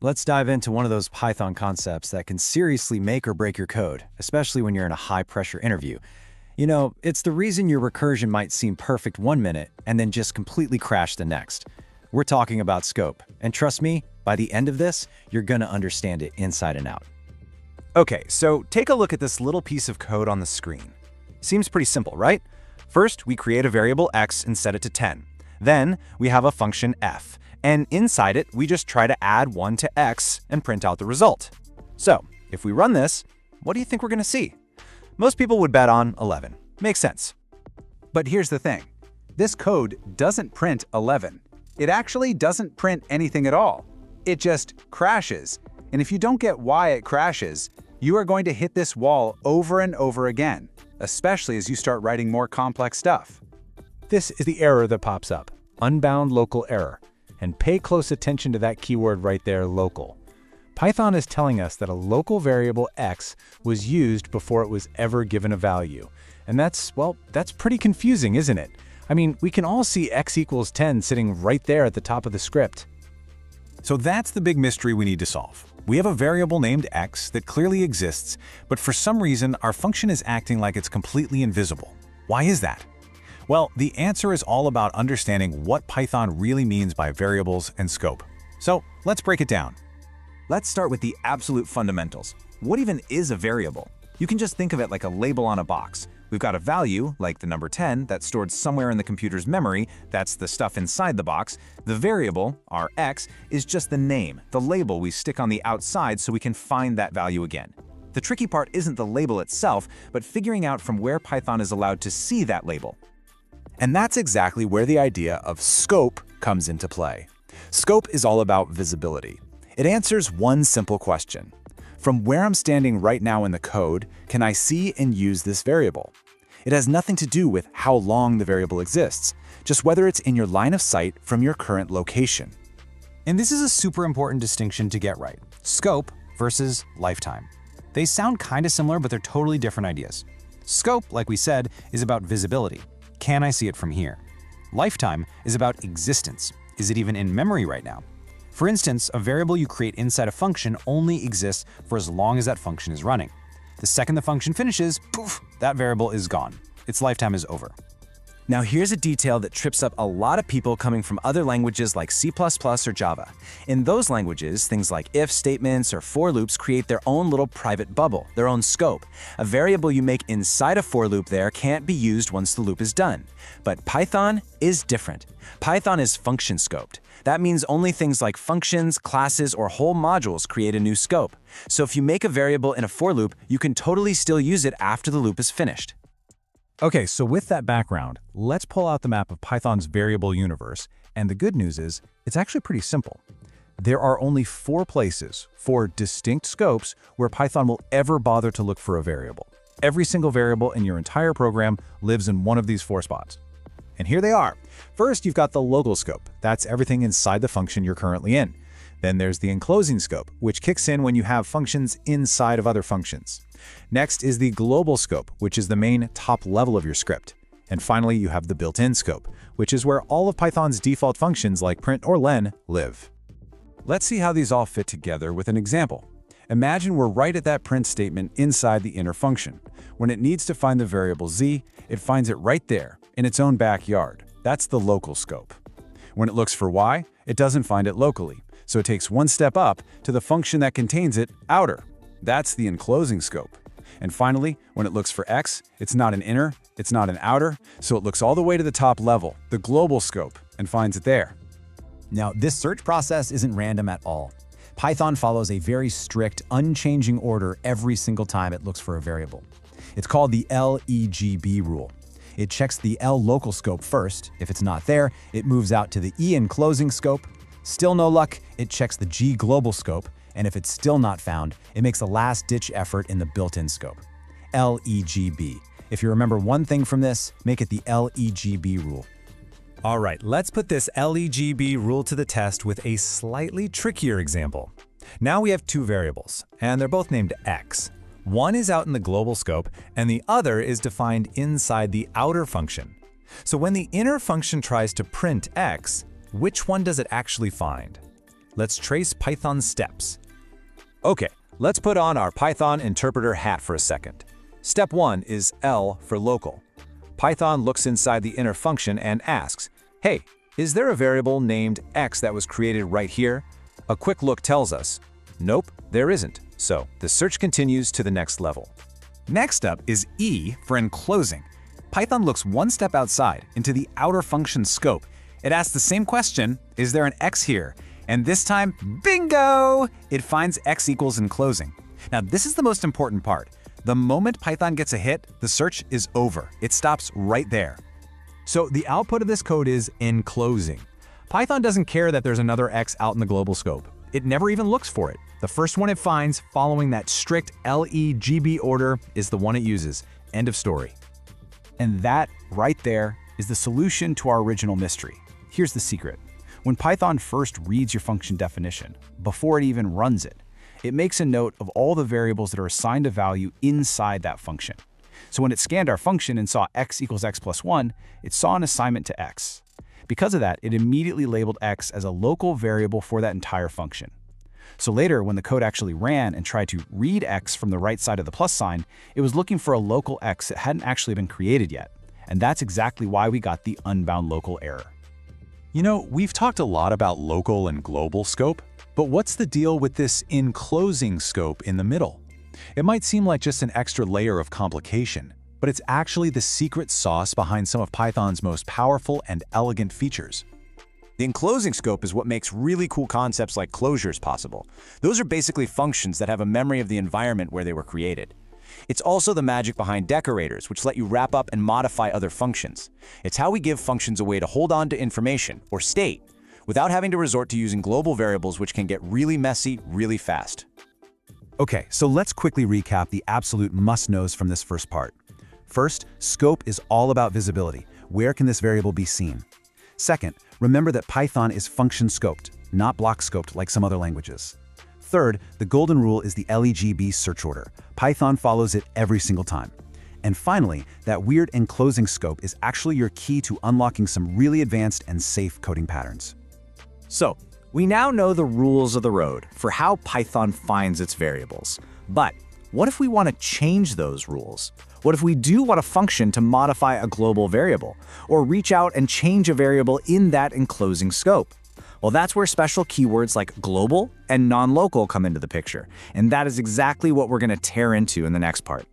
Let's dive into one of those Python concepts that can seriously make or break your code, especially when you're in a high-pressure interview. It's the reason your recursion might seem perfect one minute and then just completely crash the next. We're talking about scope, and trust me, by the end of this, you're gonna understand it inside and out. Okay, so take a look at this little piece of code on the screen. Seems pretty simple, right? First, we create a variable x and set it to 10. Then, we have a function f, and inside it, we just try to add 1 to x and print out the result. So, if we run this, what do you think we're gonna see? Most people would bet on 11. Makes sense. But here's the thing. This code doesn't print 11. It actually doesn't print anything at all. It just crashes. And if you don't get why it crashes, you are going to hit this wall over and over again, especially as you start writing more complex stuff. This is the error that pops up, unbound local error. And pay close attention to that keyword right there, local. Python is telling us that a local variable x was used before it was ever given a value. And that's pretty confusing, isn't it? I mean, we can all see x equals 10 sitting right there at the top of the script. So that's the big mystery we need to solve. We have a variable named x that clearly exists, but for some reason, our function is acting like it's completely invisible. Why is that? Well, the answer is all about understanding what Python really means by variables and scope. So let's break it down. Let's start with the absolute fundamentals. What even is a variable? You can just think of it like a label on a box. We've got a value, like the number 10, that's stored somewhere in the computer's memory. That's the stuff inside the box. The variable, our x, is just the name, the label we stick on the outside so we can find that value again. The tricky part isn't the label itself, but figuring out from where Python is allowed to see that label. And that's exactly where the idea of scope comes into play. Scope is all about visibility. It answers one simple question. From where I'm standing right now in the code, can I see and use this variable? It has nothing to do with how long the variable exists, just whether it's in your line of sight from your current location. And this is a super important distinction to get right. Scope versus lifetime. They sound kind of similar, but they're totally different ideas. Scope, like we said, is about visibility. Can I see it from here? Lifetime is about existence. Is it even in memory right now? For instance, a variable you create inside a function only exists for as long as that function is running. The second the function finishes, poof, that variable is gone. Its lifetime is over. Now here's a detail that trips up a lot of people coming from other languages like C++ or Java. In those languages, things like if statements or for loops create their own little private bubble, their own scope. A variable you make inside a for loop there can't be used once the loop is done. But Python is different. Python is function scoped. That means only things like functions, classes, or whole modules create a new scope. So if you make a variable in a for loop, you can totally still use it after the loop is finished. Okay, so with that background, let's pull out the map of Python's variable universe. And the good news is, it's actually pretty simple. There are only 4 places, 4 distinct scopes, where Python will ever bother to look for a variable. Every single variable in your entire program lives in one of these 4 spots. And here they are. First, you've got the local scope. That's everything inside the function you're currently in. Then there's the enclosing scope, which kicks in when you have functions inside of other functions. Next is the global scope, which is the main top level of your script. And finally, you have the built-in scope, which is where all of Python's default functions like print or len live. Let's see how these all fit together with an example. Imagine we're right at that print statement inside the inner function. When it needs to find the variable z, it finds it right there, in its own backyard. That's the local scope. When it looks for y, it doesn't find it locally, so it takes one step up to the function that contains it, outer. That's the enclosing scope. And finally, when it looks for x, it's not an inner, it's not an outer, so it looks all the way to the top level, the global scope, and finds it there. Now, this search process isn't random at all. Python follows a very strict, unchanging order every single time it looks for a variable. It's called the LEGB rule. It checks the L local scope first. If it's not there, it moves out to the E enclosing scope. Still no luck, it checks the G global scope, and if it's still not found, it makes a last-ditch effort in the built-in scope. LEGB. If you remember one thing from this, make it the LEGB rule. All right, let's put this LEGB rule to the test with a slightly trickier example. Now we have 2 variables, and they're both named x. One is out in the global scope, and the other is defined inside the outer function. So when the inner function tries to print x, which one does it actually find? let's trace Python's steps. Okay, let's put on our Python interpreter hat for a second. Step 1 is L for local. Python looks inside the inner function and asks, hey, is there a variable named x that was created right here? A quick look tells us, nope, there isn't. So the search continues to the next level. Next up is E for enclosing. Python looks one step outside, into the outer function scope. It asks the same question, is there an x here? And this time, bingo! It finds x equals enclosing. Now this is the most important part. The moment Python gets a hit, the search is over. It stops right there. So the output of this code is enclosing. Python doesn't care that there's another x out in the global scope. It never even looks for it. The first one it finds, following that strict LEGB order, is the one it uses. End of story. And that, right there, is the solution to our original mystery. Here's the secret. When Python first reads your function definition, before it even runs it, it makes a note of all the variables that are assigned a value inside that function. So when it scanned our function and saw x equals x plus 1, it saw an assignment to x. Because of that, it immediately labeled x as a local variable for that entire function. So later, when the code actually ran and tried to read x from the right side of the plus sign, it was looking for a local x that hadn't actually been created yet. And that's exactly why we got the unbound local error. You know, we've talked a lot about local and global scope, but what's the deal with this enclosing scope in the middle? It might seem like just an extra layer of complication, but it's actually the secret sauce behind some of Python's most powerful and elegant features. The enclosing scope is what makes really cool concepts like closures possible. Those are basically functions that have a memory of the environment where they were created. It's also the magic behind decorators, which let you wrap up and modify other functions. It's how we give functions a way to hold on to information, or state, without having to resort to using global variables, which can get really messy really fast. Okay, so let's quickly recap the absolute must-knows from this first part. First, scope is all about visibility. Where can this variable be seen? Second, remember that Python is function-scoped, not block-scoped like some other languages. Third, the golden rule is the LEGB search order. Python follows it every single time. And finally, that weird enclosing scope is actually your key to unlocking some really advanced and safe coding patterns. So, we now know the rules of the road for how Python finds its variables. But what if we want to change those rules? What if we do want a function to modify a global variable, or reach out and change a variable in that enclosing scope? Well, that's where special keywords like global and nonlocal come into the picture, and that is exactly what we're going to tear into in the next part.